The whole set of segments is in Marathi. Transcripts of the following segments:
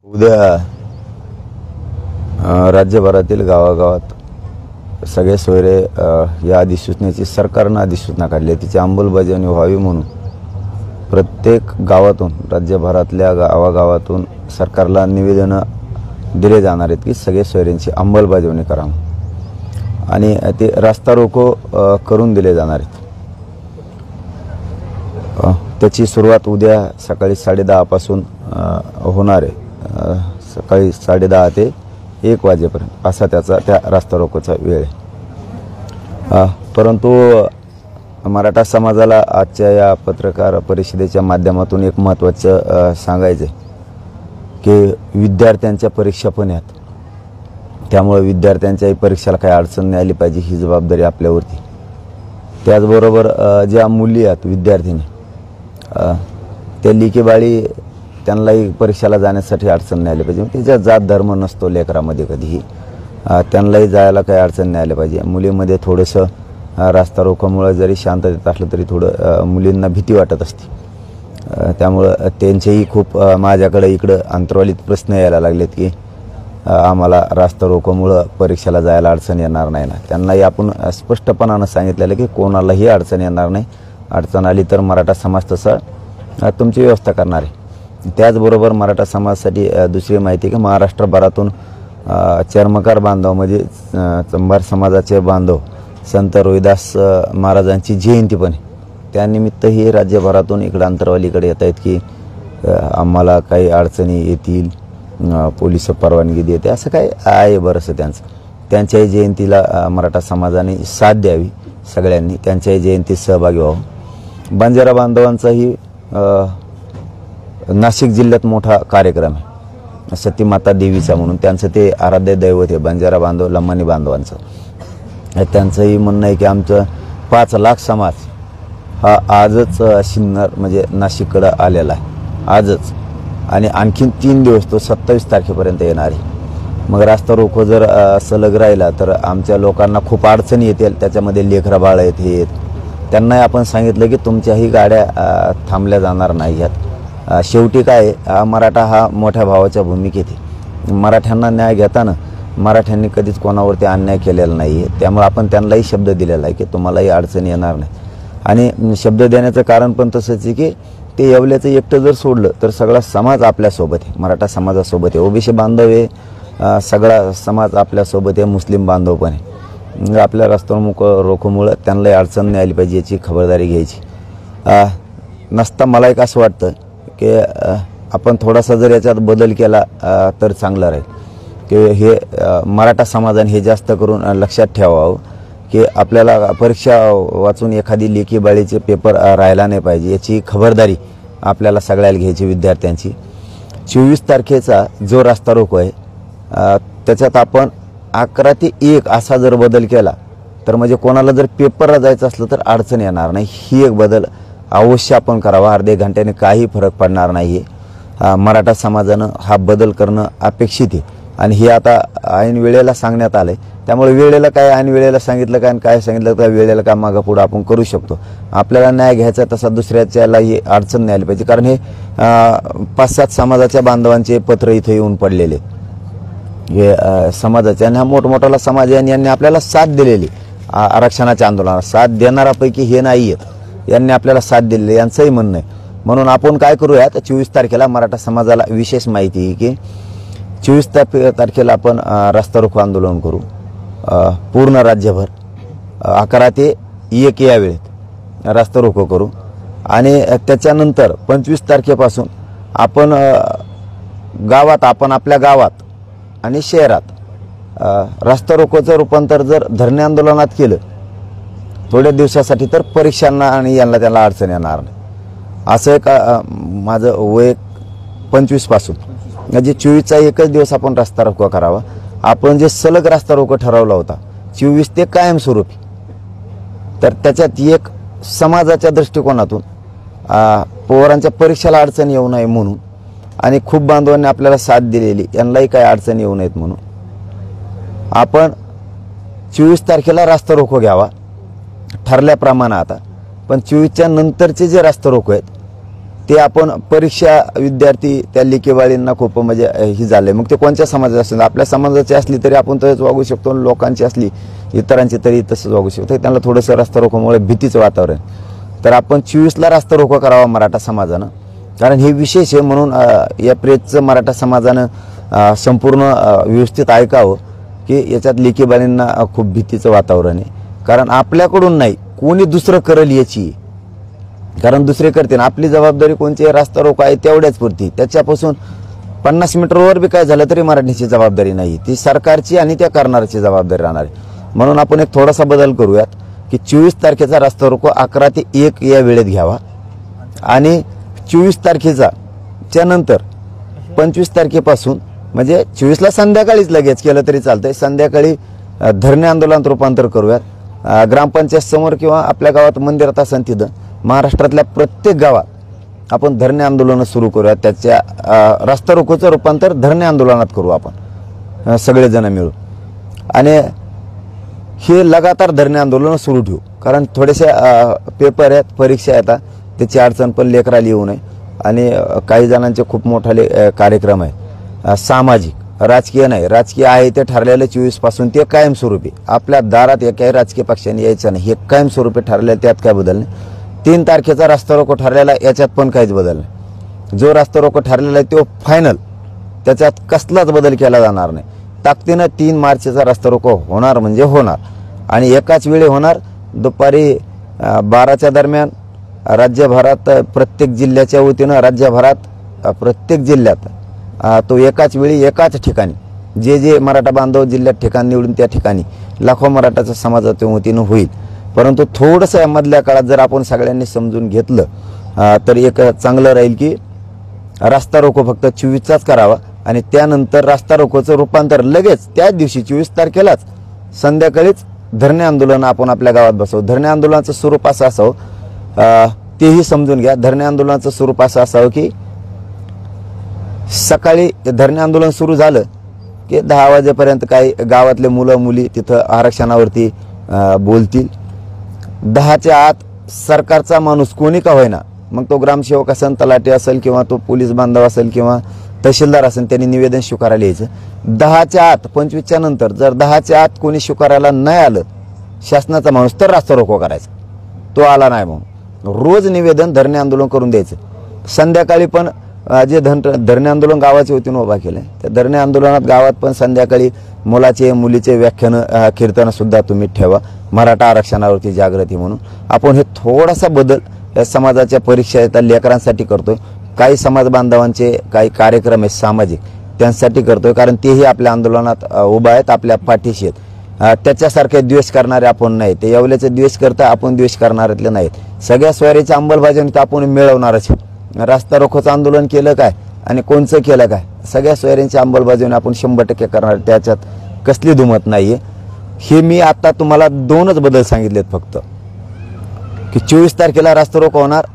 उद्या राज्यभरातील गावागावात सगळे सोयरे या अधिसूचनेची सरकारनं अधिसूचना काढली आहे, तिची अंमलबजावणी व्हावी म्हणून प्रत्येक गावातून राज्यभरातल्या गावागावातून सरकारला निवेदनं दिले जाणार आहेत की सगळे सोयऱ्यांची अंमलबजावणी करावं आणि ते रास्ता रोको करून दिले जाणार आहेत। त्याची सुरुवात उद्या सकाळी 10:30 पासून होणार आहे। सकाळी 10:30 ते 1 वाजेपर्यंत असा त्या रास्ता रोकोचा वेळ आहे। परंतु मराठा समाजाला आजच्या या पत्रकार परिषदेच्या माध्यमातून एक महत्त्वाचं सांगायचं आहे की विद्यार्थ्यांच्या परीक्षा पण आहेत, त्यामुळे विद्यार्थ्यांच्याही परीक्षेला काही अडचण नाही आली पाहिजे ही जबाबदारी आपल्यावरती। त्याचबरोबर ज्या मुली आहेत विद्यार्थिनी त्या लिखीबाळी त्यांनाही परीक्षेला जाण्यासाठी अडचण नाही आली पाहिजे। त्याच्या जात धर्म नसतो लेकरामध्ये कधीही, त्यांनाही जायला काही अडचण नाही आली पाहिजे। मुलीमध्ये थोडंसं रास्ता रोकोमुळे जरी शांततेत असलं तरी थोडं मुलींना भीती वाटत असते, त्यामुळं त्यांचेही खूप माझ्याकडे इकडं अंतर्वालीत प्रश्न यायला लागलेत की आम्हाला रास्ता रोकोमुळं परीक्षेला जायला अडचण येणार नाही ना। त्यांनाही आपण स्पष्टपणानं सांगितलेलं की कोणालाही अडचण येणार नाही, अडचण आली तर मराठा समाज तसं तुमची व्यवस्था करणार आहे। त्याचबरोबर मराठा समाजासाठी दुसरी माहिती की महाराष्ट्रभरातून चर्मकार बांधव म्हणजे चंभार समाजाचे बांधव संत रोहिदास महाराजांची जयंती पण आहे, त्यानिमित्तही राज्यभरातून इकडं अंतरवालीकडे येत आहेत की आम्हाला काही अडचणी येतील, पोलिस परवानगी देते असं काय आहे बरंचसं त्यांच्याही जयंतीला मराठा समाजाने साथ द्यावी, सगळ्यांनी त्यांच्याही जयंतीत सहभागी व्हावं। बंजारा बांधवांचाही नाशिक जिल्ह्यात मोठा कार्यक्रम आहे सतीमाता देवीचा म्हणून, त्यांचं ते आराध्य दैवत आहे बंजारा बांधव लम्मानी बांधवांचं। त्यांचंही म्हणणं आहे की आमचं 5 लाख समाज हा आजच सिन्नर म्हणजे नाशिककडं आलेला आहे आजच, आणि आणखीन 3 दिवस तो 27 तारखेपर्यंत येणार आहे। मग रास्ता रोको जर सलग राहिला तर आमच्या लोकांना खूप अडचणी येतील, त्याच्यामध्ये लेकरं बाळ आहेत हे आहेत। त्यांनाही आपण सांगितलं की तुमच्याही गाड्या थांबल्या जाणार नाही आहेत। शेवटी काय मराठा हा मोठ्या भावाच्या भूमिकेत आहे, मराठ्यांना न्याय घेताना मराठ्यांनी कधीच कोणावरती अन्याय केलेला नाही आहे, त्यामुळे आपण त्यांनाही शब्द दिलेला आहे की तुम्हालाही अडचण येणार नाही। आणि शब्द देण्याचं कारण पण तसंच आहे की ते येवल्याचं एकटं जर सोडलं तर सगळा समाज आपल्यासोबत आहे, मराठा समाजासोबत आहे, ओबीसी बांधव आहे, सगळा समाज आपल्यासोबत आहे, मुस्लिम बांधव पण आहे। आपल्या रास्ता रोकोमुळं त्यांनाही अडचण नाही आली पाहिजे याची खबरदारी घ्यायची नसता मला एक असं वाटतं की आपण थोडासा जर याच्यात बदल केला तर चांगलं राहील की हे मराठा समाजाने हे जास्त करून लक्षात ठेवावं की आपल्याला परीक्षा वाचून एखादी लेखी बाळीचे पेपर राहिला नाही पाहिजे याची खबरदारी आपल्याला सगळ्याला घ्यायची विद्यार्थ्यांची। 24 तारखेचा जो रास्ता रोको आहे त्याच्यात आपण 11 ते 1 असा जर बदल केला तर म्हणजे कोणाला जर पेपरला जायचं असलं तर अडचण येणार नाही, ही एक बदल अवश्य आपण करावा। अर्ध्या घंट्याने काही फरक पडणार नाही आहे, मराठा समाजानं हा बदल करणं अपेक्षित आहे आणि हे आता ऐन वेळेला सांगण्यात आलं आहे, त्यामुळे वेळेला काय ऐन वेळेला सांगितलं काय आणि काय सांगितलं तर वेळेला काय मागं पुढं आपण करू शकतो। आपल्याला न्याय घ्यायचा तसा दुसऱ्याच्याला ही अडचण नाही आली पाहिजे, कारण हे 5-7 समाजाच्या बांधवांचे पत्र इथे येऊन पडलेले हे समाजाचे आणि हा मोठमोठाला समाज आहे यांनी आपल्याला साथ दिलेली आरक्षणाच्या आंदोलनाला साथ देणाऱ्यापैकी हे नाही आहेत, यांनी आपल्याला साथ दिलेली यांचंही म्हणणं आहे। म्हणून आपण काय करूया तर 24 तारखेला मराठा समाजाला विशेष माहिती आहे की 24 तारखेला आपण रास्ता रोको आंदोलन करू पूर्ण राज्यभर 11 ते 1 या वेळेत रास्ता रोको करू आणि त्याच्यानंतर 25 तारखेपासून आपण गावात आपल्या गावात आणि शहरात रास्ता रोकोचं रूपांतर जर धरणे आंदोलनात केलं थोड्या दिवसासाठी तर परीक्षांना आणि यांना त्याला अडचण येणार नाही। असं एक माझं वय 25 पासून म्हणजे 24चा एकच दिवस आपण रास्ता रोको करावा। आपण जे सलग रास्ता रोको ठरवला होता 24 ते कायमस्वरूपी, तर त्याच्यात एक समाजाच्या दृष्टिकोनातून पोरांच्या परीक्षेला अडचण येऊ नये म्हणून आणि खूप बांधवांनी आपल्याला साथ दिलेली यांनाही काही अडचण येऊ नयेत म्हणून आपण 24 तारखेला रास्ता रोको घ्यावा ठरल्याप्रमाणे। आता पण 24च्या नंतरचे जे रास्ता रोको आहेत ते आपण परीक्षा विद्यार्थी त्या लेखीबाळींना खूप म्हणजे ही झाले, मग ते कोणत्या समाजाचे असतील, आपल्या समाजाची असली तरी आपण तसंच वागू शकतो, लोकांची असली इतरांची तरी तसंच वागू शकतो. त्यांना थोडंसं रास्ता रोकोमुळे भीतीचं वातावरण, तर आपण 24ला रास्ता रोको करावा मराठा समाजानं, कारण हे विशेष आहे. म्हणून या प्रेसचं मराठा समाजानं संपूर्ण व्यवस्थित ऐकावं की याच्यात लेखीबाळींना खूप भीतीचं वातावरण आहे, कारण आपल्याकडून नाही कोणी दुसरं करेल याची, कारण दुसरे करते ना. आपली जबाबदारी कोणती, रास्ता रोको आहे तेवढ्याच पुरती, त्याच्यापासून 50 मीटरवर बी काय झालं तरी मराठीची जबाबदारी नाही, ती सरकारची आणि त्या करणाऱ्याची जबाबदारी राहणार आहे. म्हणून आपण एक थोडासा बदल करूयात की 24 तारखेचा रास्ता रोको 11 ते 1 या वेळेत घ्यावा आणि 24 तारखेचा त्यानंतर 25 तारखेपासून म्हणजे 24ला संध्याकाळीच लगेच केलं तरी चालतंय, संध्याकाळी धरणे आंदोलनात रूपांतर करूयात. ग्रामपंचायत समोर किंवा आपल्या गावात मंदिरात असेल तिथं महाराष्ट्रातल्या प्रत्येक गावात आपण धरणे आंदोलनं सुरू करूयात. त्याच्या रास्ता रोकोचं रूपांतर धरणे आंदोलनात करू आपण सगळेजण मिळून, आणि हे लगातार धरणे आंदोलनं सुरू ठेवू, कारण थोडेसे पेपर आहेत, परीक्षा येतात, त्याची अडचण पण लेकराला येऊ नये. आणि काही जणांचे खूप मोठाले कार्यक्रम आहे, सामाजिक, राजकीय नाही, राजकीय आहे ते ठरलेलं 24 पासून ते कायमस्वरूपी आपल्या दारात एकाही राजकीय पक्षाने यायचं नाही, हे कायमस्वरूपी ठरलेलं, त्यात काय बदल नाही. 3 तारखेचा रास्ता रोको ठरलेला, याच्यात पण काहीच बदल नाही. जो रास्ता रोको ठरलेला आहे तो फायनल, त्याच्यात कसलाच बदल केला जाणार नाही. ताकदीनं 3 मार्चचा रास्ता रोको होणार म्हणजे होणार, आणि एकाच वेळी होणार. दुपारी 12च्या दरम्यान राज्यभरात प्रत्येक जिल्ह्याच्या वतीनं राज्यभरात प्रत्येक जिल्ह्यात तो एकाच वेळी एकाच ठिकाणी जे मराठा बांधव जिल्ह्यात ठिकाण निवडून त्या ठिकाणी लाखो मराठाच्या समाजाच्या वतीनं होईल. परंतु थोडंसं यामधल्या काळात जर आपण सगळ्यांनी समजून घेतलं तर एक चांगलं राहील की रास्ता रोको फक्त 24चाच करावा, आणि त्यानंतर रास्ता रोकोचं रूपांतर लगेच त्याच दिवशी 24 तारखेलाच संध्याकाळीच धरणे आंदोलन आपण आपल्या गावात बसवू. धरणे आंदोलनाचं स्वरूप असं असावं, तेही समजून घ्या. धरणे आंदोलनाचं स्वरूप असं असावं की सकाळी धरणे आंदोलन सुरू झालं की 10 वाजेपर्यंत काही गावातले मुलं मुली तिथं आरक्षणावरती बोलतील. 10च्या आत सरकारचा माणूस कोणी का होईना, मग तो ग्रामसेवक असेल, तलाठी असेल, किंवा तो पोलीस बांधव असेल, किंवा तहसीलदार असेल, त्यांनी निवेदन स्वीकारायला यायचं. 10च्या आत 25च्या नंतर जर 10च्या आत कोणी स्वीकारायला नाही आलं शासनाचा माणूस, तर रास्ता रोको करायचा. तो आला नाही म्हणून रोज निवेदन धरणे आंदोलन करून द्यायचं. संध्याकाळी पण जे धरणे आंदोलन गावाच्या वतीनं उभा केलं, त्या धरणे आंदोलनात गावात पण संध्याकाळी मुलाचे मुलीचे व्याख्यानं कीर्तनं सुद्धा तुम्ही ठेवा, मराठा आरक्षणावरती जागृती म्हणून. आपण हे थोडासा बदल या समाजाच्या परीक्षा येतात लेकरांसाठी करतोय, काही समाज बांधवांचे काही कार्यक्रम आहेत सामाजिक, त्यांच्यासाठी करतोय, कारण तेही आपल्या आंदोलनात उभा आहेत, आपल्या पाठीशी आहेत. त्याच्यासारखे द्वेष करणारे आपण नाही, ते येवल्याचे द्वेष करता, आपण द्वेष करणाऱ्यातले नाहीत. सगळ्या स्वारीच्या अंमलबजावणी आपण मिळवणारच. रास्ता रोकोचं आंदोलन केलं काय आणि कोणचं केलं काय, सगळ्या सोयऱ्यांची अंमलबजावणी आपण 100% करणार, त्याच्यात कसली दुमत नाहीये. हे मी आता तुम्हाला 2च बदल सांगितलेत फक्त, की 24 तारखेला रास्ता रोको होणार,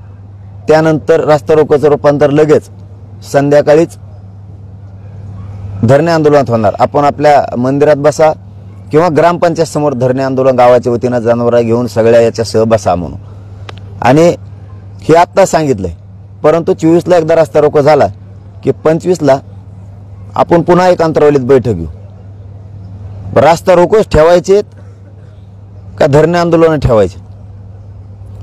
त्यानंतर रास्ता रोकोचं रूपांतर लगेच संध्याकाळीच धरणे आंदोलनात होणार. आपण आपल्या मंदिरात बसा किंवा ग्रामपंचायत समोर धरणे आंदोलन गावाच्या वतीनं जनावरं घेऊन सगळ्या याच्यासह बसा म्हणून. आणि हे आत्ता सांगितलंय, परंतु 24ला एकदा रास्ता रोको झाला की 25ला आपण पुन्हा एक अंतरावलीत बैठक घेऊ. रास्ता रोकोच ठेवायचे का धरणे आंदोलन ठेवायचे,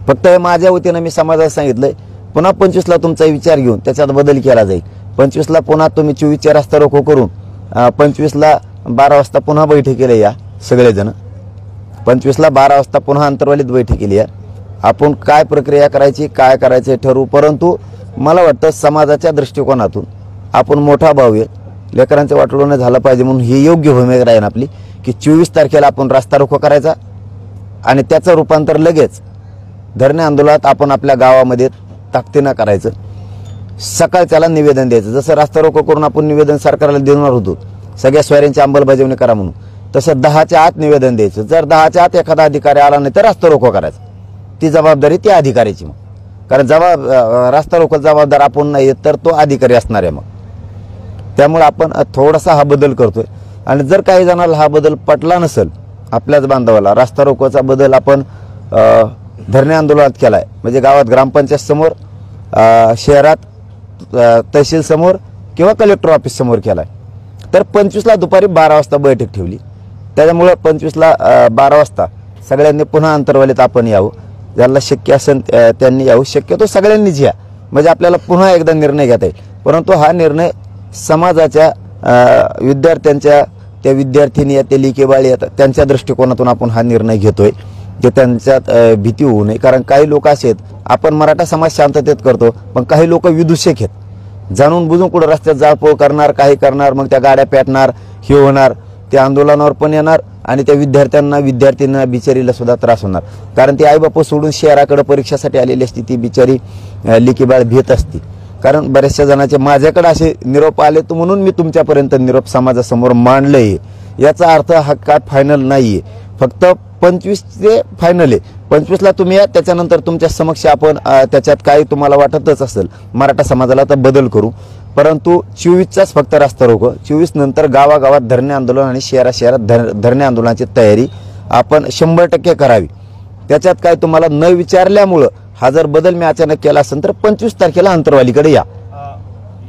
फक्त हे माझ्या वतीनं मी समाजाला सांगितलंय. पुन्हा 25ला तुमचा विचार घेऊन त्याच्यात बदल केला जाईल. 25ला पुन्हा तुम्ही 24चे रास्ता रोको करून 25ला 12 वाजता पुन्हा बैठकीला या सगळेजण. 25ला 12 वाजता पुन्हा अंतरवालीत बैठकीला या. आपण काय प्रक्रिया करायची, काय करायचं ठरवू. परंतु मला वाटतं समाजाच्या दृष्टिकोनातून आपण मोठा भाऊ आहे, लेकरांचं वाटोळं झालं पाहिजे म्हणून ही योग्य भूमिका राहील आपली, की 24 तारखेला आपण रास्ता रोको करायचा आणि त्याचं रूपांतर लगेच धरणे आंदोलनात आपण आपल्या गावामध्ये ताकदीनं करायचं. सकाळच्याला निवेदन द्यायचं, जसं रास्ता रोको करून आपण निवेदन सरकारला देणार होतो सगळ्या स्वाऱ्यांची अंमलबजावणी करा म्हणून, तसं 10च्या आत निवेदन द्यायचं. जर 10च्या आत एखादा अधिकारी आला नाही तर रास्ता रोको करायचा, ती जबाबदारी त्या अधिकाऱ्याची. मग कारण रास्ता रोको जबाबदार आपण नाही तर तो अधिकारी असणार आहे. मग त्यामुळे आपण थोडासा हा बदल करतोय. आणि जर काही जणांना हा बदल पटला नसेल, आपल्याच बांधवाला रास्ता रोकोचा बदल आपण धरणे आंदोलनात केलाय, म्हणजे गावात ग्रामपंचायत समोर शहरात तहसील समोर किंवा कलेक्टर ऑफिस समोर केला आहे। तर 25ला दुपारी 12 वाजता बैठक ठेवली, त्याच्यामुळे 25ला 12 वाजता सगळ्यांनी पुन्हा अंतरवालीत आपण यावं, ज्याला शक्य असेल त्यांनी यावं, शक्यतो सगळ्यांनीच या, म्हणजे आपल्याला पुन्हा एकदा निर्णय घेता येईल। परंतु हा निर्णय समाजाच्या विद्यार्थ्यांच्या, त्या विद्यार्थिनी त्या लिकेबाळी येतात त्यांच्या दृष्टिकोनातून आपण हा निर्णय घेतोय की त्यांच्यात भीती होऊ नये। कारण काही लोक असे आहेत, आपण मराठा समाज शांततेत करतो, पण काही लोक विदूषक आहेत, जाणून बुजून कुठं रस्त्यात जाळपोळ करणार, काही करणार, मग त्या गाड्या पेटणार, हे होणार, त्या आंदोलनावर पण येणार आणि त्या विद्यार्थ्यांना बिचारीला सुद्धा त्रास होणार। कारण ती आईबाप सोडून शहराकडे परीक्षेसाठी आलेली असती, ती बिचारी लिकीबाळ भीत असती। कारण बऱ्याचशा जणांचे माझ्याकडे असे निरोप आले, तर म्हणून मी तुमच्यापर्यंत निरोप समाजासमोर मांडलंय। याचा अर्थ हा काय फायनल नाहीये, फक्त 25 ते फायनल आहे। 25ला तुम्ही या, त्याच्यानंतर तुमच्या समक्ष आपण त्याच्यात काही तुम्हाला वाटतच असेल मराठा समाजाला तर बदल करू, परंतु 24चाच फक्त रास्ता रोको। 24 नंतर गावागावात धरणे आंदोलन आणि शहरात धरणे आंदोलनाची तयारी आपण 100% करावी। त्याच्यात काय तुम्हाला न विचारल्यामुळं हा जर बदल मी अचानक केला असेल तर 25 तारखेला अंतरवालीकडे या।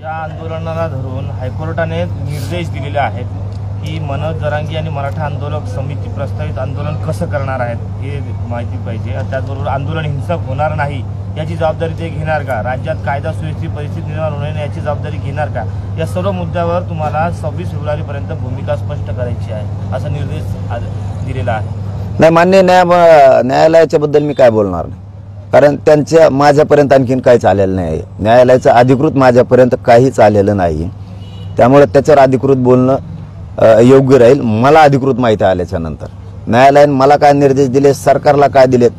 या आंदोलनाला धरून हायकोर्टाने निर्देश दिलेले आहेत की मनोज जरांगे आणि मराठा आंदोलक समिती प्रस्तावित आंदोलन कसं करणार आहेत हे माहिती पाहिजे। त्याचबरोबर आंदोलन हिंसक होणार नाही याची जबाबदारी ते घेणार का, राज्यात कायदा सुव्यवस्थेची परिस्थिती निर्माण होऊ नये याची जबाबदारी घेणार का, या सर्व मुद्द्यावर तुम्हाला 26 फेब्रुवारीपर्यंत भूमिका स्पष्ट करायची आहे असा निर्देश दिलेला आहे। नाही, मान्य न्यायालयाच्या बद्दल मी काय बोलणार नाही, कारण त्यांच्या माझ्यापर्यंत आणखीन काहीच आलेलं नाही, न्यायालयाचं अधिकृत माझ्यापर्यंत काहीच आलेलं नाही, त्यामुळे त्याच्यावर अधिकृत बोलणं योग्य राहील। मला अधिकृत माहिती आल्याच्या नंतर न्यायालयाने मला काय निर्देश दिले, सरकारला काय दिलेत,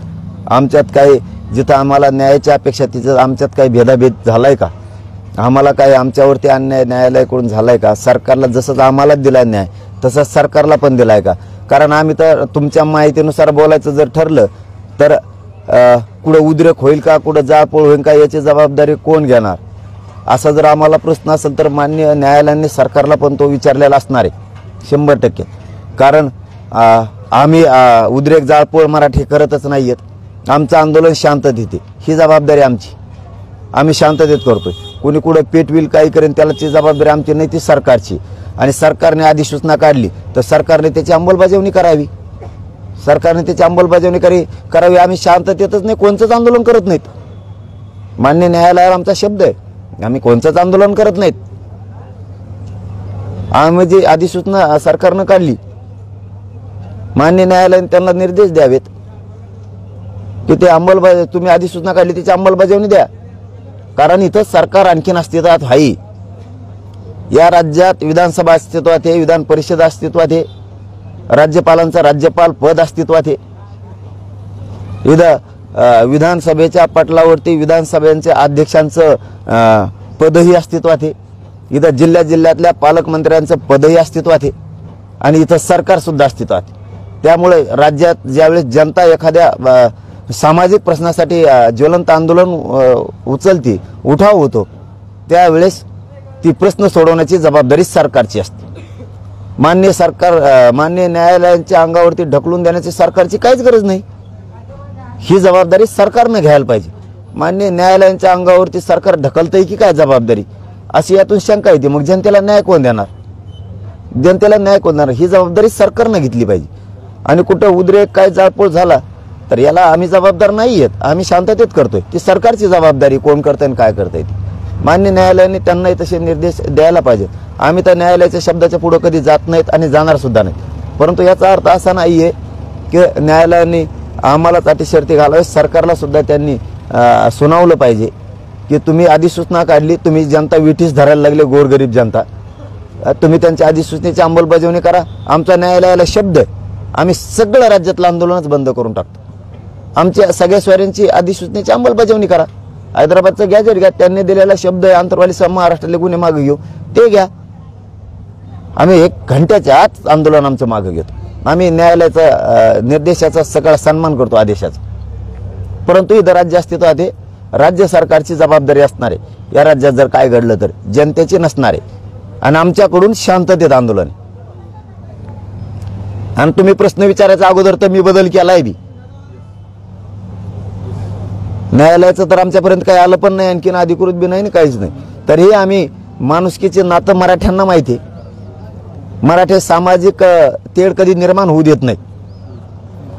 आमच्यात काही जिथं आम्हाला न्यायाची अपेक्षा तिथं आमच्यात काही भेदाभेद झालाय का, आम्हाला काय आमच्यावरती अन्याय न्यायालयाकडून झालाय का, सरकारला जसंच आम्हाला दिलाय न्याय तसंच सरकारला पण दिलाय का। कारण आम्ही तर तुमच्या माहितीनुसार बोलायचं जर ठरलं तर कुठं उद्रेक होईल का, कुठं जाळपोळ होईल का, याची जबाबदारी कोण घेणार, असा जर आम्हाला प्रश्न असेल तर मान्य न्यायालयाने सरकारला पण तो विचारलेला असणार आहे 100%। कारण आम्ही उद्रेक जाळपोळ मराठी करतच नाही आहेत, आमचं आंदोलन शांततेत, ही जबाबदारी आमची, आम्ही शांततेत करतोय। कोणी कुठं पेटविल काही करेन त्याची जबाबदारी आमची नाही, ती सरकारची। आणि सरकारने अधिसूचना काढली तर सरकारने त्याची अंमलबजावणी करावी, सरकारने त्याची अंमलबजावणी करावी। आम्ही शांततेतच नाही, कोणतंच आंदोलन करत नाहीत, मान्य न्यायालयावर आमचा शब्द आहे, आम्ही कोणतंच आंदोलन करत नाहीत। आम्ही जी अधिसूचना सरकारनं काढली, मान्य न्यायालयाने त्यांना निर्देश द्यावेत की ते तुम्ही अधिसूचना काढली त्याची अंमलबजावणी द्या। कारण इथं सरकार आणखीन अस्तित्वात आहे, या राज्यात विधानसभा अस्तित्वात आहे, विधान परिषद अस्तित्वात आहे, राज्यपालांचा राज्यपाल पद अस्तित्वात आहे, इथं विधानसभेच्या पटलावरती विधानसभेच्या अध्यक्षांचं पदही अस्तित्वात आहे, इथं जिल्ह्यातल्या पालकमंत्र्यांचं पदही अस्तित्वात आहे आणि इथं सरकार सुद्धा अस्तित्वात आहे। त्यामुळे राज्यात ज्यावेळेस जनता एखाद्या सामाजिक प्रश्नासाठी ज्वलंत आंदोलन उचलती, उठाव होतो, त्यावेळेस ती प्रश्न सोडवण्याची जबाबदारी सरकारची असते। मान्य न्यायालयांच्या अंगावरती ढकलून देण्याची सरकारची काहीच गरज नाही, ही जबाबदारी सरकारने घ्यायला पाहिजे। मान्य न्यायालयांच्या अंगावरती सरकार ढकलतंय की काय जबाबदारी, अशी यातून शंका येते। मग जनतेला न्याय कोण देणार, जनतेला न्याय कोण देणार, ही जबाबदारी सरकारने घेतली पाहिजे। आणि कुठं उद्रेक काय जाळपोळ झाला तर याला आम्ही जबाबदार नाही आहेत, आम्ही शांततेत करतोय, ती सरकारची जबाबदारी कोण करतंय आणि काय करतंय ती। मान्य न्यायालयाने त्यांनाही तसे निर्देश द्यायला पाहिजे। आम्ही तर न्यायालयाच्या शब्दाच्या पुढे कधी जात नाहीत आणि जाणार सुद्धा नाहीत, परंतु याचा अर्थ असा नाहीये की न्यायालयाने आम्हालाच अटी शर्ती घालावे, सरकारला सुद्धा त्यांनी सुनावलं पाहिजे की तुम्ही अधिसूचना काढली, तुम्ही जनता विठीस धरायला लागले, गोरगरीब जनता, तुम्ही त्यांच्या अधिसूचनेची अंमलबजावणी करा। आमचा न्यायालयाला शब्द आहे, आम्ही सगळं राज्यातलं आंदोलनच बंद करून टाकतो, आमच्या सगळ्या स्वाऱ्यांची अधिसूचनेची अंमलबजावणी करा। हैदराबादचं गॅजेट घ्या, त्यांनी दिलेला शब्द आहे आंतरवाली महाराष्ट्रातले गुन्हे मागे घेऊ, ते घ्या, आम्ही 1 घंट्याच्या आत आंदोलन आमचं मागे घेतो। आम्ही न्यायालयाचा निर्देशाचा सगळा सन्मान करतो, आदेशाचा। परंतु इथं राज्य अस्तित्वात आहे, राज्य सरकारची जबाबदारी असणार आहे, या राज्यात जर काय घडलं तर जनतेची नसणार आहे आणि आमच्याकडून शांततेत आंदोलन आहे। आणि तुम्ही प्रश्न विचारायचा अगोदर तर मी बदल केलाय बी, न्यायालयाचं तर आमच्यापर्यंत काही आलं पण नाही, आणखीन अधिकृत बी नाही काहीच नाही. तरीही आम्ही माणुसकीचे नातं मराठ्यांना माहिती आहे. मराठी सामाजिक तेढ कधी निर्माण होऊ देत नाही,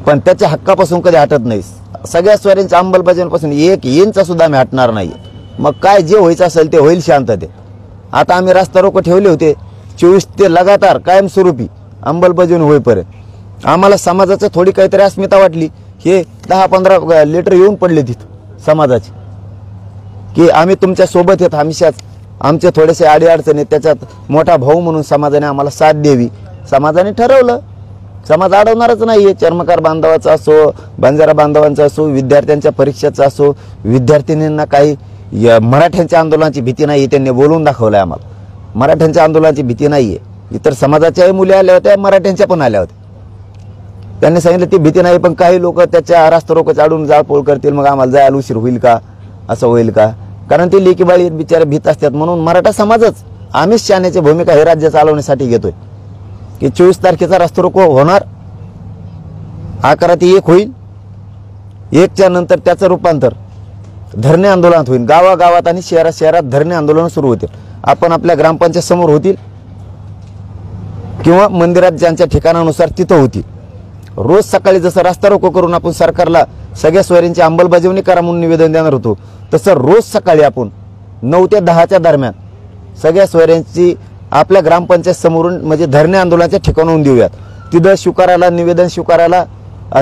पण त्याच्या हक्कापासून कधी हटत नाही. सगळ्या स्वाऱ्यांच्या अंमलबजावणीपासून एक इंच सुद्धा आम्ही हटणार नाही. मग काय जे व्हायचं असेल ते होईल शांततेत. आता आम्ही रास्ता रोको ठेवले होते 24 ते लगातार कायमस्वरूपी अंमलबजावणी होईपर्यंत. आम्हाला समाजाचं थोडी काहीतरी अस्मिता वाटली. हे 10-15 लेटर येऊन पडले तिथं समाजाचे की आम्ही तुमच्या सोबत येत, हमेशाच आमचे थोडेसे अडीअडचणी, त्याच्यात मोठा भाऊ म्हणून समाजाने आम्हाला साथ द्यावी. समाजाने ठरवलं, समाज अडवणारच नाहीये. चर्मकार बांधवाचा असो, बंजारा बांधवांचा असो, विद्यार्थ्यांच्या परीक्षेचा असो, विद्यार्थिनींना काही मराठ्यांच्या आंदोलनाची भीती नाही. त्यांनी बोलून दाखवलंय आम्हाला. मराठ्यांच्या आंदोलनाची भीती नाहीये. इतर समाजाच्याही मुली आल्या होत्या, मराठ्यांच्या पण आल्या होत्या. त्यांनी सांगितलं ती भीती नाही, पण काही लोक त्याच्या रास्ता रोको चाडून जाळपोळ करतील, मग आम्हाला जायला उशीर होईल का, असं होईल का. कारण ती लेकी बाळी बिचारे भीत असतात. म्हणून मराठा समाजच आम्हीच शाण्याची भूमिका हे राज्य चालवण्यासाठी घेतोय की 24 तारखेचा रास्ता रोको होणार. 11 ते 1 होईल. 1च्या नंतर त्याचं रूपांतर धरणे आंदोलनात होईल. गावागावात आणि शहरात धरणे आंदोलन सुरू होतील. आपण आपल्या ग्रामपंचायत समोर होतील किंवा मंदिरात ज्यांच्या ठिकाणानुसार तिथं होतील. रोज सकाळी जसं रास्ता रोको करून आपण सरकारला सगळ्या स्वारींची अंमलबजावणी करा म्हणून निवेदन देणार होतो, तसं रोज सकाळी आपण 9 ते 10च्या दरम्यान सगळ्या स्वाऱ्यांची आपल्या ग्रामपंचायत समोरून म्हणजे धरणे आंदोलनाच्या ठिकाणाहून देऊयात. तिथं स्वीकारायला निवेदन स्वीकारायला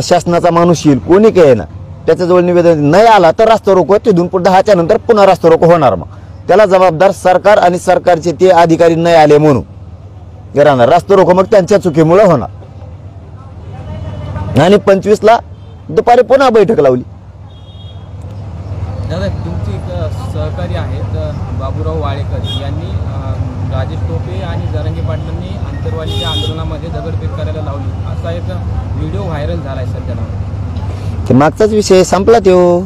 शासनाचा माणूस येईल, कोणी काय ना त्याच्याजवळ निवेदन नाही आला तर रास्ता रोको तिथून पुढे 10च्या नंतर पुन्हा रास्ता रोको होणार. मग त्याला जबाबदार सरकार आणि सरकारचे ते अधिकारी नाही आले म्हणून राहणार. रास्ता रोको मग त्यांच्या चुकीमुळे होणार. आणि 25ला दुपारी पुन्हा बैठक लावली. दादा, तुमचे एक सहकारी आहेत बाबूराव वाळेकर यांनी राजेश टोपे आणि जरांगे पाटलांनी आंतरवालीच्या आंदोलनामध्ये दगडफेक करायला लावली, असा एक व्हिडिओ व्हायरल झालाय सध्या. ते मागचाच विषय संपला. तो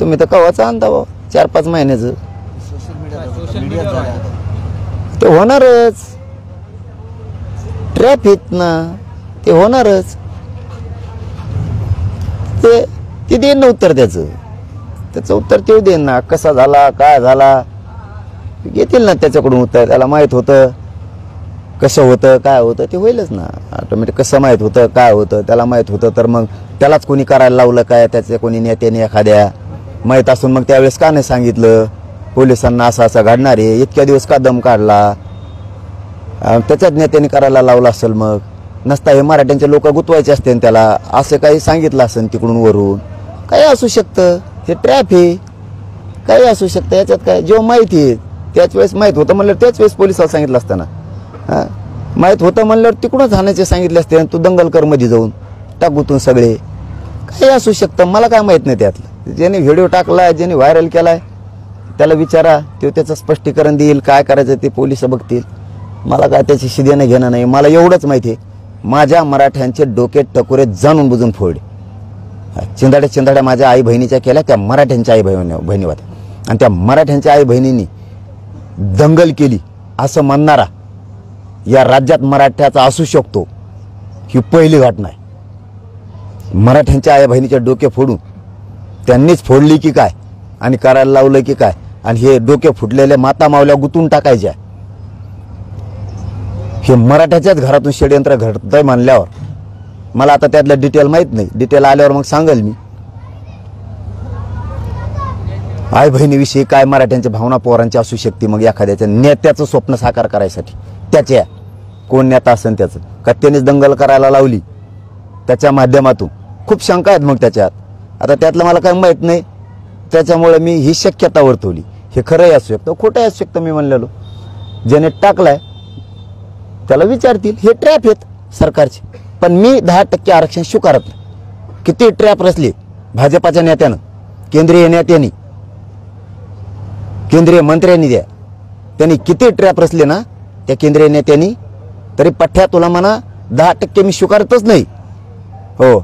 तुम्ही तर कवाचा आणता 4-5 महिन्याचं. सोशल मीडियावर आहे. ते होणारच. ट्रॅफिक ना ते होणारच. ते देईन ना उत्तर त्याचं उत्तर ते देईन ना. कसा झाला, काय झाला, घेतील ना त्याच्याकडून उत्तर. त्याला माहीत होतं कसं होतं, काय होतं, ते होईलच ना ऑटोमॅटिक. कसं माहीत होतं, काय होतं, त्याला माहीत होतं तर मग त्यालाच कोणी करायला लावलं काय, त्याचे कोणी नेत्याने एखाद्या माहीत असून मग त्यावेळेस का नाही सांगितलं पोलिसांना असं असं घडणार आहे, इतक्या दिवस का दम काढला, त्याच्याच नेत्याने करायला लावलं असेल. मग नसता हे मराठ्यांचे लोक गुतवायचे असते त्याला, असं काही सांगितलं असेल तिकडून वरून. काही असू शकतं, हे ट्रॅप आहे, काही असू शकतं. याच्यात काय, जेव्हा माहिती आहे त्याच वेळेस माहीत होतं म्हणल्यावर त्याच वेळेस पोलिसाला सांगितलं असतं ना. हां, माहीत होतं म्हणल्यावर तिकडूनच हाणायचे सांगितले असते. तू दंगलकरमध्ये जाऊन टाकूतून सगळे, काही असू शकतं. मला काय माहीत नाही त्यातलं. ज्याने व्हिडिओ टाकला, ज्याने व्हायरल केलाय त्याला विचारा, तो त्याचं स्पष्टीकरण देईल. काय करायचं ते पोलिस बघतील. मला काय त्याची शिदेनं घेणं नाही. मला एवढंच माहिती आहे, माझ्या मराठ्यांचे डोके टकोरे जाणून बुजून फोडले. चिंधाड्या माझ्या आई बहिणीच्या केल्या, त्या मराठ्यांच्या आई बहिणी होत्या. आणि त्या मराठ्यांच्या आई बहिणींनी दंगल केली असं म्हणणारा या राज्यात मराठ्याचा असू शकतो, ही पहिली घटना आहे. मराठ्यांच्या आई बहिणीचे डोके फोडून त्यांनीच फोडली की काय आणि करायला लावलं की काय, आणि हे डोके फुटलेले माता मावल्या गुतून टाकायच्या. हे मराठ्याच्याच घरातून षडयंत्र घडतंय म्हणल्यावर मला आता त्यातलं डिटेल माहीत नाही. डिटेल आल्यावर मग सांगेल मी. आई बहिणीविषयी काय मराठ्यांच्या भावना पोरांची असू शकते. मग एखाद्याच्या नेत्याचं स्वप्न साकार करायसाठी त्याच्या कोण नेता असेल त्याचं का त्यानेच दंगल करायला लावली त्याच्या माध्यमातून, खूप शंका आहेत मग त्याच्यात. आता त्यातलं मला काय माहीत नाही, त्याच्यामुळे मी ही शक्यता वर्तवली. हे खरंही असू शकतं, खोटंही असू शकतं. मी म्हणलेलो ज्याने टाकलाय त्याला विचारतील. हे ट्रॅप आहेत सरकारचे, पण मी 10% आरक्षण स्वीकारत नाही. किती ट्रॅप रचले भाजपाच्या नेत्यानं, केंद्रीय नेत्यांनी, केंद्रीय मंत्र्यांनी, त्यांनी किती ट्रॅप रचले ना त्या केंद्रीय नेत्यांनी, तरी पठ्ठ्या तुला म्हणा 10% मी स्वीकारतच नाही. हो,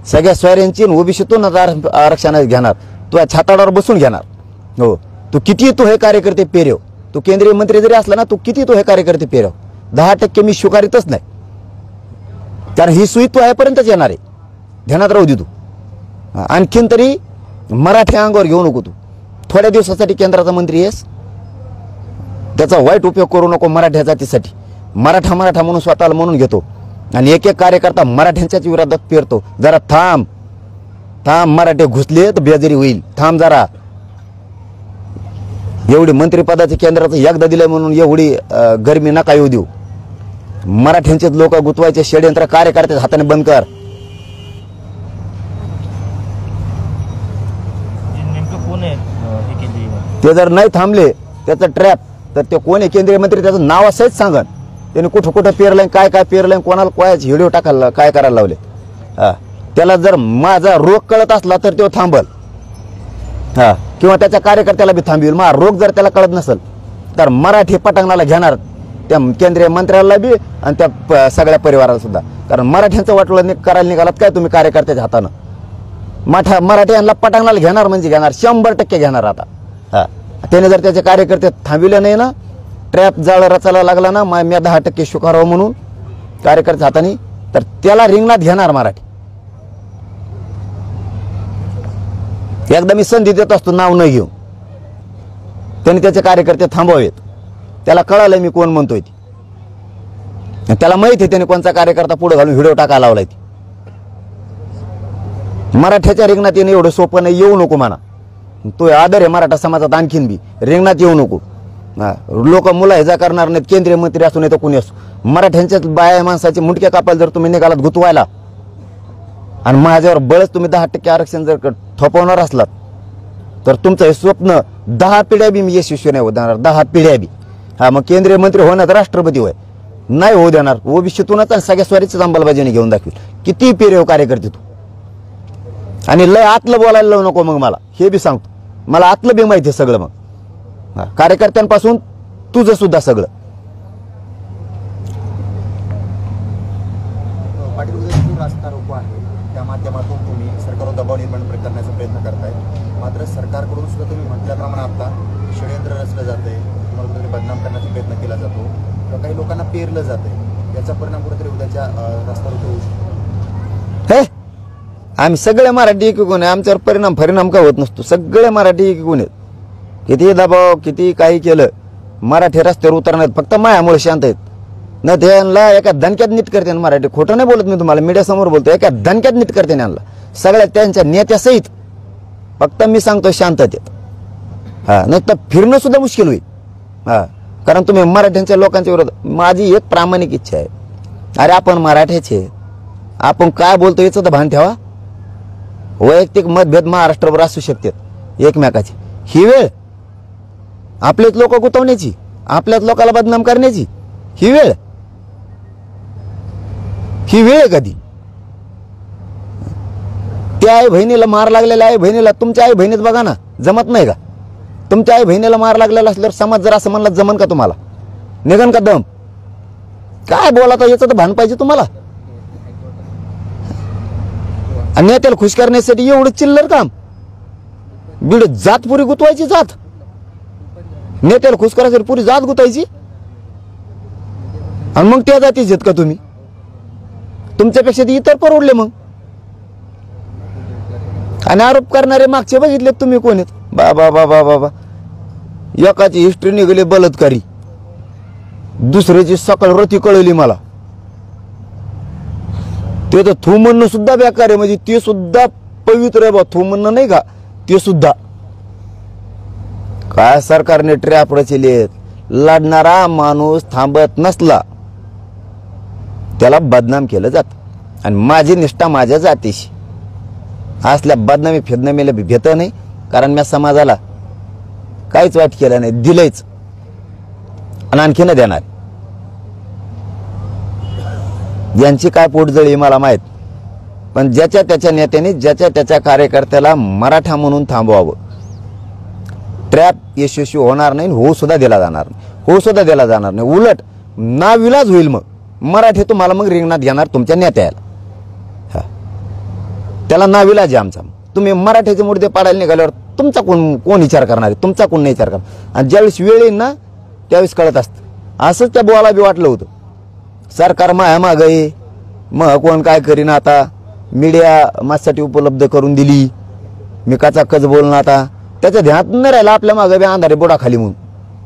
सगळ्या स्वाऱ्यांची ओबीसीतून आरक्षण घेणार, तू छाताडावर बसून घेणार. हो, तू किती तू हे कार्यकर्ते पेरव, तू केंद्रीय मंत्री जरी असला ना, तू किती तू हे कार्यकर्ते पेरव, 10% मी स्वीकारितच नाही. कारण ही सुई तू आहेपर्यंतच येणार आहे, ध्यानात राहू दे तू. आणखीन तरी मराठी अंगावर घेऊ नको तू. थोड्या दिवसासाठी केंद्राचा मंत्री आहेस, त्याचा वाईट उपयोग करू नको मराठ्या जातीसाठी. मराठा मराठा म्हणून स्वतःला म्हणून घेतो आणि एक एक कार्यकर्ता मराठ्यांच्याच विरोधात पेरतो. जरा थांब थांब, मराठे घुसले तर बेजारी होईल, थांब जरा. एवढी मंत्रिपदाचे केंद्राचं एकदा दिलंय म्हणून एवढी गरमी नका येऊ देऊ. मराठ्यांचेच लोक गुतवायचे षडयंत्र कार्यकर्त्याच्या हाताने बंद कर. नेमकं कोण आहे हे केंद्रीय मंत्री? ते जर नाही थांबले त्याचं ट्रॅप, तर ते कोण आहे केंद्रीय मंत्री त्याचं नाव असंच सांगन. त्याने कुठं कुठं पेरलंय, काय काय पेरलंय, कोणाला कोणाचे व्हिडिओ टाकायला काय करायला लावले. त्याला जर माझा रोग कळत असला तर तो थांबल, किंवा त्याच्या कार्यकर्त्याला बी थांबवेल. मग रोग जर त्याला कळत नसेल तर मराठी पटांगणाला घेणार त्या केंद्रीय मंत्र्याला बी आणि त्या सगळ्या परिवाराला सुद्धा. कारण मराठ्यांचं वाटोळं करायला निघालात काय तुम्ही कार्यकर्त्याच्या हातानं. मराठ्यांना पटांगणाला घेणार म्हणजे घेणार, 100% घेणार. आता त्याने जर त्याचे कार्यकर्ते थांबविले नाही ना, ट्रॅप जाळ रचायला लागला ना, मी 10% स्वीकारावं म्हणून कार्यकर्त्या हाताने, तर त्याला रिंगणात घेणार मराठी. एकदा मी संधी देत असतो नाव न घेऊ, त्यांनी त्याचे कार्यकर्ते थांबवावेत. त्याला कळालंय मी कोण म्हणतोय ती, त्याला माहिती आहे त्याने कोणता कार्यकर्ता पुढे घालून व्हिडिओ टाकायला लावलाय ती. मराठ्याच्या रिंगणात येणं एवढं सोपं नाही, येऊ नको म्हणा. तो आदर आहे मराठा समाजात, आणखीन बी रिंगणात येऊ नको. लोक मुलाहिजा करणार नाहीत, केंद्रीय मंत्री असू नाही तर कोणी असो. मराठ्यांच्याच बाया माणसाचे मुंडके कापायला जर तुम्ही निघालात गुतवायला आणि माझ्यावर बळच तुम्ही 10% आरक्षण जर थोपवणार असलात तर तुमचं हे स्वप्न 10 पिढ्या बी मी यशस्वी नाही होऊ देणार, 10 पिढ्या बी. मग केंद्रीय मंत्री होण्यात राष्ट्रपती होय नाही होऊ देणार. ओबीसीतूनच आणि सगळ्या स्वारीचीच अंमलबजावणी घेऊन दाखवेल. किती पेरेव कार्यकर्ते तू, आणि लय आतलं बोलायला लावू नको मग मला, हे बी सांगतो. मला आतलं बी माहिती आहे सगळं. मग कार्यकर्त्यांपासून तुझं सुद्धा सगळं. रास्ता रोको आहे, त्या माध्यमातून तुम्ही सरकारवर दबाव निर्माण करण्याचा प्रयत्न करताय. मात्र सरकारकडून सुद्धा तुम्ही म्हटल्याप्रमाणे आता षडयंत्र रचलं जातंय, तुम्हाला कुठेतरी बदनाम करण्याचा प्रयत्न केला जातो किंवा काही लोकांना पेरलं जातंय. याचा परिणाम कुठेतरी उद्याच्या रस्ता रोको होऊ शकतो. हे आम्ही सगळे मराठी एकीकून आहे, आमच्यावर परिणाम का होत नसतो. सगळे मराठी एकीकून आहेत. किती दबाव किती काही केलं, मराठी रस्त्यावर उतरणार फक्त मायामुळे शांत आहेत. न त्यांना एका दणक्यात नीट करते ना मराठी. खोटं नाही बोलत मी तुम्हाला, मीडियासमोर बोलतो. एका दणक्यात नीट करते ना सगळ्या त्यांच्या नेत्यासहित. फक्त मी सांगतो शांततेत. नाही तर फिरणं सुद्धा मुश्किल होईल. कारण तुम्ही मराठ्यांच्या लोकांच्या विरोधात. माझी एक प्रामाणिक इच्छा आहे, अरे आपण मराठ्याचे, आपण काय बोलतो याचं तर भान ठेवा. वैयक्तिक मतभेद महाराष्ट्रावर असू शकतात एकमेकाची. ही वेळ आपलेच लोक गुतवण्याची, आपल्याच लोकांना बदनाम करण्याची ही वेळ कधी. त्या आई बहिणीला मार लागलेला आहे, बहिणीला तुमच्या आई बहिणीत बघा ना, जमत नाही का? तुमच्या आई बहिणीला मार लागलेला असल्यावर समाज जर असं म्हणला जमन का तुम्हाला? निघन का दम? काय बोलाता याचं तर भान पाहिजे तुम्हाला. आणि नेत्याला खुश करण्यासाठी एवढं चिल्लर काम. बीड जात पुरी गुतवायची, जात नेत्याला खुश करायसाठी पुरी जात गुतायची. आणि मग त्या जातीच आहेत का तुम्ही? तुमच्यापेक्षा ते इतर परवडले मग. आणि आरोप करणारे मागचे बघितले तुम्ही कोण आहेत? बाबा बाबा बाबा, एकाची हिस्ट्री निघाली बलात्कारी, दुसऱ्याची सकाळ रती कळली मला. ते तर थू म्हणणं सुद्धा बेकार आहे. म्हणजे ते सुद्धा पवित्र आहे बा, थू म्हणणं नाही का ते सुद्धा. काय सरकारने ट्रॅप रचलेत. लढणारा माणूस थांबत नसला त्याला बदनाम केलं जात. आणि माझी निष्ठा माझ्या जातीशी असल्या बदनामी फिदनामीला भेट नाही. कारण मी समाजाला काहीच वाईट केलं नाही, दिलंच आणि आणखीन देणार. यांची काय पोटजळी मला माहीत, पण ज्याच्या त्याच्या नेत्याने ज्याच्या त्याच्या कार्यकर्त्याला मराठा म्हणून थांबवावं. ट्रॅप यशस्वी होणार नाही, होऊ सुद्धा दिला जाणार नाही. उलट नाविलाज होईल. मग मराठी तुम्हाला मग रिंगणात घेणार तुमच्या नेत्याला. त्याला नाविलाज आहे आमचा. तुम्ही मराठीचे मुद्दे पाडायला निघाल्यावर तुमचा कोण विचार करणार आहे? तुमचा कोण नाही विचार करणार. आणि ज्यावेळेस वेळ येईल ना त्यावेळेस कळत असतं. असंच त्या बोवाला बी वाटलं होतं. सरकार माया माग आहे, मग कोण काय करीन आता. मीडिया माझ्यासाठी उपलब्ध करून दिली. मी काचा कच बोलणं आता त्याच्या ध्यानात नाही राहिला आपल्या मागे बी अंधारे बुडा खाली म्हणून.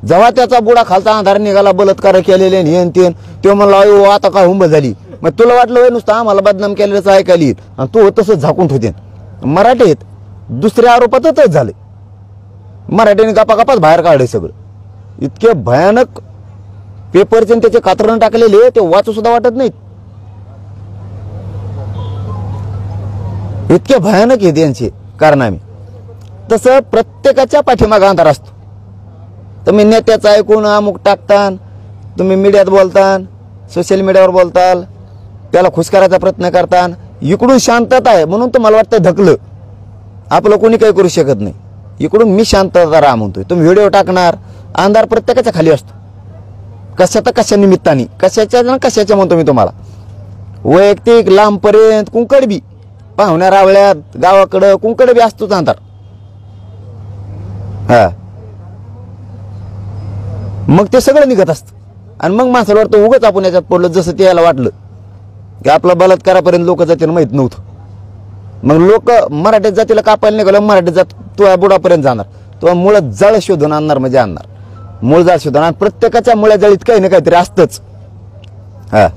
जेव्हा त्याचा बुडा खालचा अंधार निघाला बलात्कार केलेले हेन तेन ते म्हणला अयो आता काय हुंब झाली. मग तुला वाटलं होय नुसतं आम्हाला बदनाम केलेलं ऐकायला येईल आणि तू तसंच झाकून ठेवते. मराठीत दुसऱ्या आरोपातच झाले. मराठीने गपागपाच बाहेर काढले सगळं. इतके भयानक पेपरचे त्याचे कातरण टाकलेले ते वाचू सुद्धा वाटत नाहीत. इतके भयानक आहेत यांचे कारनामे. तसं प्रत्येकाच्या पाठीमागे अंधार असतो. तुम्ही नेत्याचं ऐकून अमुक टाकतान, तुम्ही मीडियात बोलतान, सोशल मीडियावर बोलताल, त्याला खुश करायचा प्रयत्न करतान. इकडून शांतता आहे म्हणून तुम्हाला वाटतं धकलं आपलं कोणी काही करू शकत नाही. इकडून मी शांतता राहा म्हणतोय. तुम्ही व्हिडिओ टाकणार, अंधार प्रत्येकाच्या खाली असतो. कशाचा कशा निमित्ताने कशाच्या ना कशाच्या म्हणतो मी तुम्हाला. वैयक्तिक लांबपर्यंत कुंकड बी पाहुण्या रावळ्यात गावाकडं कुंकड बी असतोच अंधार. हा मग ते सगळं निघत असतं. आणि मग माणसाला वाटतं उगाच आपण याच्यात पडलो. जसं ते याला वाटलं की आपला बलात्कारापर्यंत लोक जातील माहित नव्हतं. मग लोक मराठी जातीला कापायला निघालं. मराठी जात तो बुडापर्यंत जाणार. तो मुळ जाळ शोधून आणणार म्हणजे आणणार. मूळ जाळ शोधून आणि प्रत्येकाच्या मुळ्या जाळीत काही ना काहीतरी असतंच. हा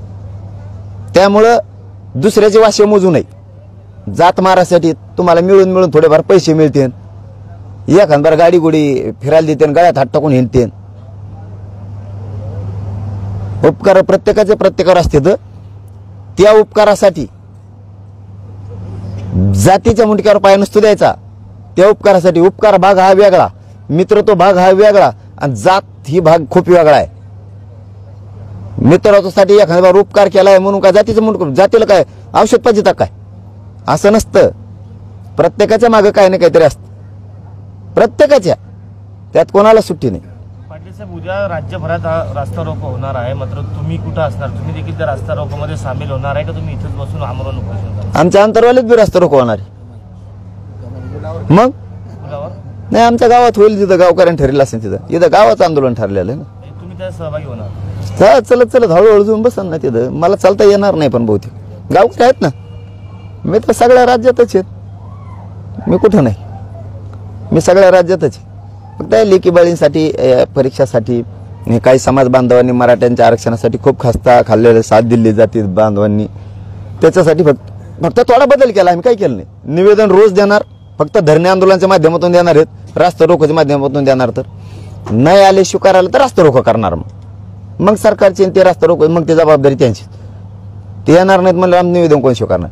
त्यामुळं दुसऱ्याचे वाशे मोजू नये. जात मारासाठी तुम्हाला मिळून मिळून थोडेफार पैसे मिळतील. एखादबार गाडी गुडी फिरायला देते, गळ्यात हात टाकून हिंडते. उपकार प्रत्येकाचे प्रत्येकावर असते. तर त्या उपकारासाठी जातीच्या मुंडक्यावर पाय नसतो द्यायचा. त्या उपकारासाठी उपकार भाग हा वेगळा, मित्रत्व भाग हा वेगळा आणि जात ही भाग खूप वेगळा आहे. मित्रत्वासाठी एखाद्या उपकार केलाय म्हणून काय जातीचं मुंडक जातीला काय औषध पाहिजे काय असं नसतं. प्रत्येकाच्या मागे काय ना काहीतरी असतं. प्रत्येकाच्या त्यात कोणाला सुट्टी नाही. पाटील साहेब, उद्या राज्यभरात हा रास्ता रोको होणार आहे. मात्र तुम्ही कुठं असणार? तुम्ही देखील त्या रास्ता रोकोमध्ये सामील होणार आहे का तुम्ही इथेच बसून आमरण उपोषण करणार? आमच्या अंतरवालीत बी रस्ता रोको होणार आहे. मग पुलावर नाही आमच्या गावात होईल जिथं गावकऱ्यांनी ठरलेलं असेल तिथं. इथं गावाचं आंदोलन ठरलेलं आहे ना. तुम्ही त्यात सहभागी होणार? चलत चलत हळूहळू जाऊन बसन ना तिथं. मला चालता येणार नाही पण बहुतेक गावकरी आहेत ना. मी तर सगळ्या राज्यातच आहेत. मी कुठं नाही, मी सगळ्या राज्यातच आहे. फक्त लेकी बाळींसाठी परीक्षासाठी काही समाज बांधवांनी मराठ्यांच्या आरक्षणासाठी खूप खस्ता खाल्लेले साथ दिली जाते बांधवांनी. त्याच्यासाठी फक्त थोडा बदल केला. आम्ही काही केलं नाही. निवेदन रोज देणार, फक्त धरणे आंदोलनाच्या माध्यमातून देणार आहेत, रास्ता रोकोच्या माध्यमातून देणार. तर नाही आले स्वीकारायला तर रास्ता रोको करणार. मग सरकारचे ते रास्ता रोको मग ते जबाबदारी त्यांची. ते येणार नाहीत म्हणलं आम्ही निवेदन कोण स्वीकारणार.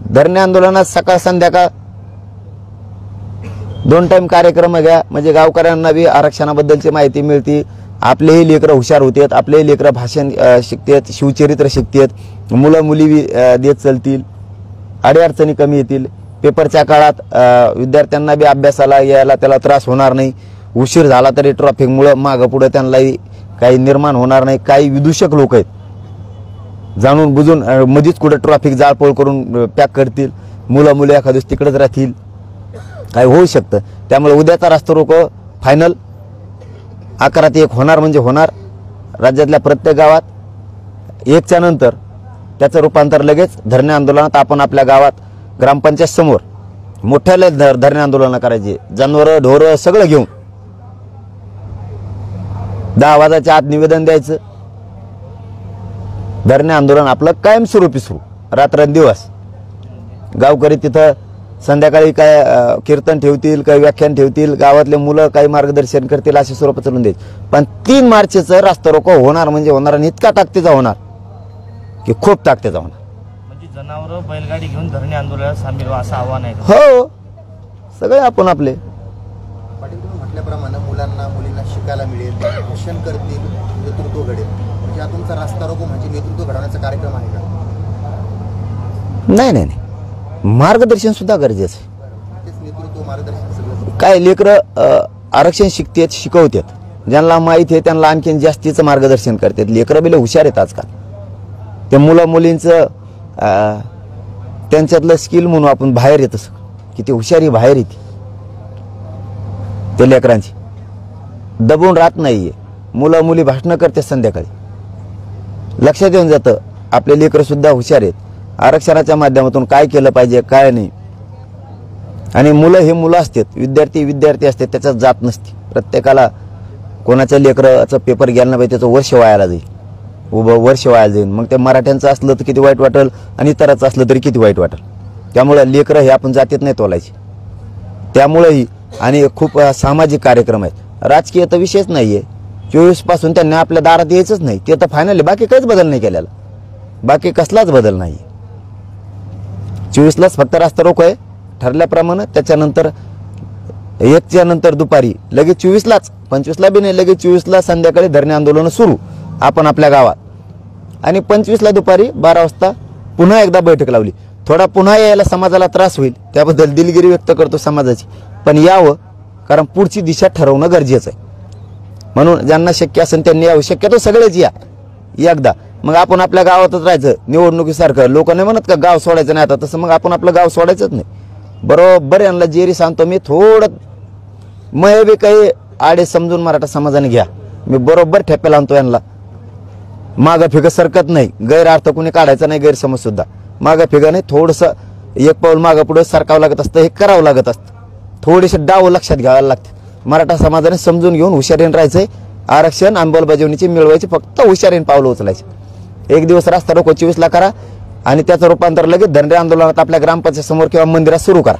धरणे आंदोलनात सकाळ संध्याकाळ 2 टाइम कार्यक्रम घ्या म्हणजे गावकऱ्यांना बी आरक्षणाबद्दलची माहिती मिळते. आपलेही लेकरं हुशार होतात, आपलेही लेकरं भाषण शिकतात, शिवचरित्र शिकतात, मुलं मुली बी देत चालतील, अडीअडचणी कमी येतील. पेपरच्या काळात विद्यार्थ्यांना बी अभ्यासाला यायला त्याला त्रास होणार नाही. उशीर झाला तरी ट्रॅफिकमुळं मागं पुढं त्यांनाही काही निर्माण होणार नाही. काही विदूषक लोक आहेत जाणून बुजून मधीच कुठं ट्रॅफिक जाळपोळ करून पॅक करतील. मुलं मुली एखाद्या तिकडेच राहतील. काय होऊ शकतं. त्यामुळे उद्याचा रास्ता रोको फायनल 11 ते 1 होणार म्हणजे होणार. राज्यातल्या प्रत्येक गावात 1च्या नंतर त्याचं रूपांतर लगेच धरणे आंदोलनात. आपण आपल्या गावात ग्रामपंचायत समोर मोठ्याला धरणे आंदोलन करायचे. जनावरं ढोरं सगळं घेऊन 10 वाजाच्या आत निवेदन द्यायचं. धरणे आंदोलन आपलं कायमस्वरूपी सुरू रात्रंदिवस. गावकरी तिथं संध्याकाळी काय कीर्तन ठेवतील, काही व्याख्यान ठेवतील, गावातले मुलं काही मार्गदर्शन करतील, असे स्वरूप चालून देईल. पण 3 मार्चचं रास्ता रोको होणार म्हणजे होणार आणि इतका ताकदीचा होणार की खूप ताकदीचा होणार. म्हणजे जनावरं बैलगाडी घेऊन धरणे आंदोलनात सामील व्हा असं आव्हान आहे? हो, सगळे आपण आपले. पाटील तुम्ही म्हटल्याप्रमाणे मुलांना मुलींना शिकायला मिळेल, भाषण करतील, नेतृत्व घडेल. म्हणजे हा तुमचा रास्ता रोको म्हणजे नेतृत्व घडवण्याचा कार्यक्रम आहे का? नाही नाही नाही, मार्गदर्शन सुद्धा गरजेचं आहे. तेच नेतृत्व मार्गदर्शन सगळं. काय लेकरं आरक्षण शिकतात, शिकवतात. ज्यांना माहीत आहे त्यांना आणखीन जास्तीचं मार्गदर्शन करतात. लेकरं बिले हुशार आहेत आजकाल. ते मुलं मुलींचं त्यांच्यातलं स्किल म्हणून आपण बाहेर येतं की ती हुशारी बाहेर येते. ते लेकरांची दबून राहत नाहीये. मुलं मुली भाषणं करतात संध्याकाळी. लक्षात येऊन जातं आपले लेकरं सुद्धा हुशार आहेत. आरक्षणाच्या माध्यमातून काय केलं पाहिजे काय नाही आणि मुलं हे मुलं असतात, विद्यार्थी असतात, त्याच्यात जात नसते. प्रत्येकाला कोणाच्या लेकराचं पेपर गेला नाही पाहिजे, त्याचं वर्ष वायाला जाईल, वर्ष वायाला जाईल. मग ते मराठ्यांचं असलं तर किती वाईट वाटेल आणि इतराचं असलं तरी किती वाईट वाटेल. त्यामुळे लेकरं हे आपण जातीत नाही तोलायचे. त्यामुळेही आणि खूप सामाजिक कार्यक्रम आहेत, राजकीय तर विषयच नाही आहे. 24 पासून त्यांना आपल्या दारात यायचंच नाही, ते तर फायनली बाकी काहीच बदल नाही केलेला, बाकी कसलाच बदल नाही. 24लाच फक्त रास्ता रोको आहे ठरल्याप्रमाणे. त्याच्यानंतर 1च्या नंतर दुपारी लगेच 24लाच, 25ला बी नाही, लगेच 24ला संध्याकाळी धरणे आंदोलन सुरू आपण आपल्या गावात. आणि 25ला दुपारी 12 वाजता पुन्हा एकदा बैठक लावली. थोडा पुन्हा यायला समाजाला त्रास होईल, त्याबद्दल दिलगिरी व्यक्त करतो समाजाची, पण यावं, कारण पुढची दिशा ठरवणं गरजेचं आहे. म्हणून ज्यांना शक्य असेल त्यांनी यावं. शक्यतो सगळेच या एकदा. मग आपण आपल्या गावातच राहायचं निवडणुकीसारखं. लोक नाही म्हणत का गाव सोडायचं नाही आता, तसं मग आपण आपलं गाव सोडायचंच नाही. बरोबर यांना जेरी सांगतो मी, थोडं मय बी काही आडे समजून मराठा समाजाने घ्या. मी बरोबर ठेप्याला आणतो यांना. मागं फिगं सरकत नाही, गैरअर्थ कुणी काढायचा नाही, गैरसमज सुद्धा. मागं फिगं नाही, थोडंसं एक पाऊल मागं पुढे सरकावं लागत असतं, हे करावं लागत असतं. थोडेसे डाव लक्षात घ्यायला लागते. मराठा समाजाने समजून घेऊन हुशारीने राहायचंय. आरक्षण अंमलबजावणीची मिळवायची, फक्त हुशारीने पावलं उचलायचे. एक दिवस रास्ता रोको 24ला करा आणि त्याचं रूपांतर लगेच धरणे आंदोलनात आपल्या ग्रामपंचायत समोर किंवा मंदिरात सुरू करा.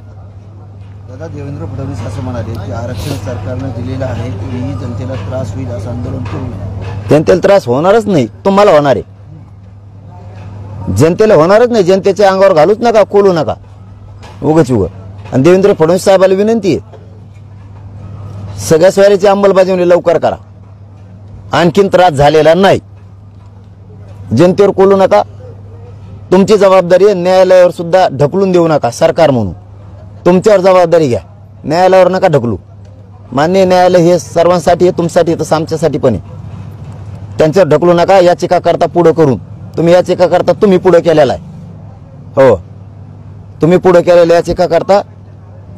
दादा, देवेंद्र फडणवीस असं म्हणाले की आरक्षण सरकारनं दिलेलं आहे, तरीही जनतेला त्रास होईल असं आंदोलन करू नये. जनतेला त्रास होणारच नाही, तुम्हाला होणार आहे. जनतेला होणारच नाही. जनतेच्या अंगावर घालूच नका, कोलू नका उगच. आणि देवेंद्र फडणवीस साहेबांना विनंती आहे, सगळ्या स्वारीची अंमलबजावणी लवकर करा. आणखीन त्रास झालेला नाही. जनतेवर कोलू नका. तुमची जबाबदारी आहे. न्यायालयावर सुद्धा ढकलून देऊ नका. सरकार म्हणून तुमच्यावर जबाबदारी घ्या. न्यायालयावर नका ढकलू. मान्य न्यायालय हे सर्वांसाठी आहे, तुमच्यासाठी तसं आमच्यासाठी पण आहे. त्यांच्यावर ढकलू नका. याचिका करता पुढं करून, तुम्ही याचिका करता, तुम्ही पुढं केलेला आहे. हो, तुम्ही पुढं केलेल्या याचिका करता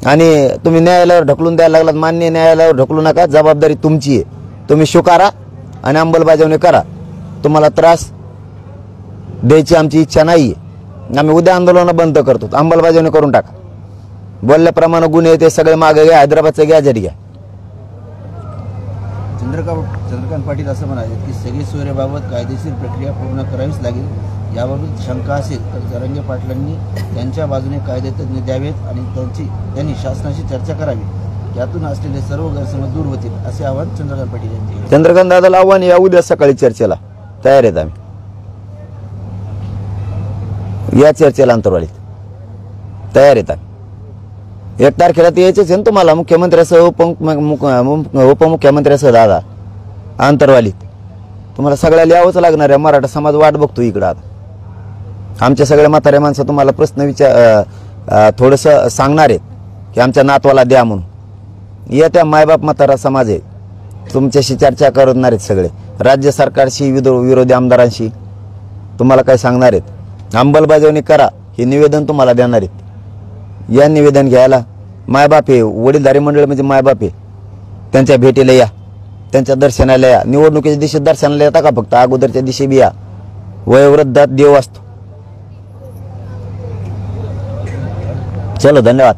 आणि तुम्ही न्यायालयावर ढकलून द्यायला लागलात. मान्य न्यायालयावर ढकलू नका. जबाबदारी तुमची आहे. तुम्ही स्वीकारा आणि अंमलबजावणी करा. तुम्हाला त्रास द्यायची आमची इच्छा नाही आहे. आम्ही उद्या आंदोलन बंद करतो, अंमलबजावणी करून टाका. बोलल्याप्रमाणे गुन्हे ते सगळे मागे घ्या. हैदराबादचं गॅजेट घ्या. चंद्रकांत पाटील असं म्हणाले की सगळी सोयऱ्याबाबत कायदेशीर प्रक्रिया पूर्ण करावीच लागेल. याबाबत शंका असेल तर जरांगे पाटलांनी त्यांच्या बाजूने कायदेतज्ञ द्यावेत आणि त्यांनी शासनाशी चर्चा करावी. यातून असलेले सर्व गैरसमज दूर होतील असे आवाहन चंद्रकांत पाटील यांनी केले. चंद्रकांत दादाला आव्हान, या उद्या सकाळी चर्चेला तयार आहेत. आम्ही या चर्चेला अंतर्वालीत तयार आहेत. आम्ही 1 तारखेला ते यायचेच आहे ना तुम्हाला, मुख्यमंत्र्यासह उपमुख्यमंत्र्यासह दादा अंतर्वालीत. तुम्हाला सगळ्याला यावंच लागणार आहे. मराठा समाज वाट बघतो इकडं. आता आमच्या सगळ्या म्हाताऱ्या माणसं तुम्हाला प्रश्न थोडंसं सांगणार आहेत की आमच्या नातवाला द्या म्हणून. येत्या मायबाप म्हातारा समाज आहे, तुमच्याशी चर्चा करणार आहेत. सगळे राज्य सरकारशी, विरोधी आमदारांशी तुम्हाला काय सांगणार आहेत. अंमलबजावणी करा हे निवेदन तुम्हाला देणार आहेत. या निवेदन घ्यायला मायबाप आहे, वडीलधारी मंडळ म्हणजे मायबाप आहे, त्यांच्या भेटीला या, त्यांच्या दर्शनाला या. निवडणुकीच्या दिवशी दर्शनाला येता का फक्त, अगोदरच्या दिवशी बी या. वयोवृद्धात देव असतो. चलो, धन्यवाद.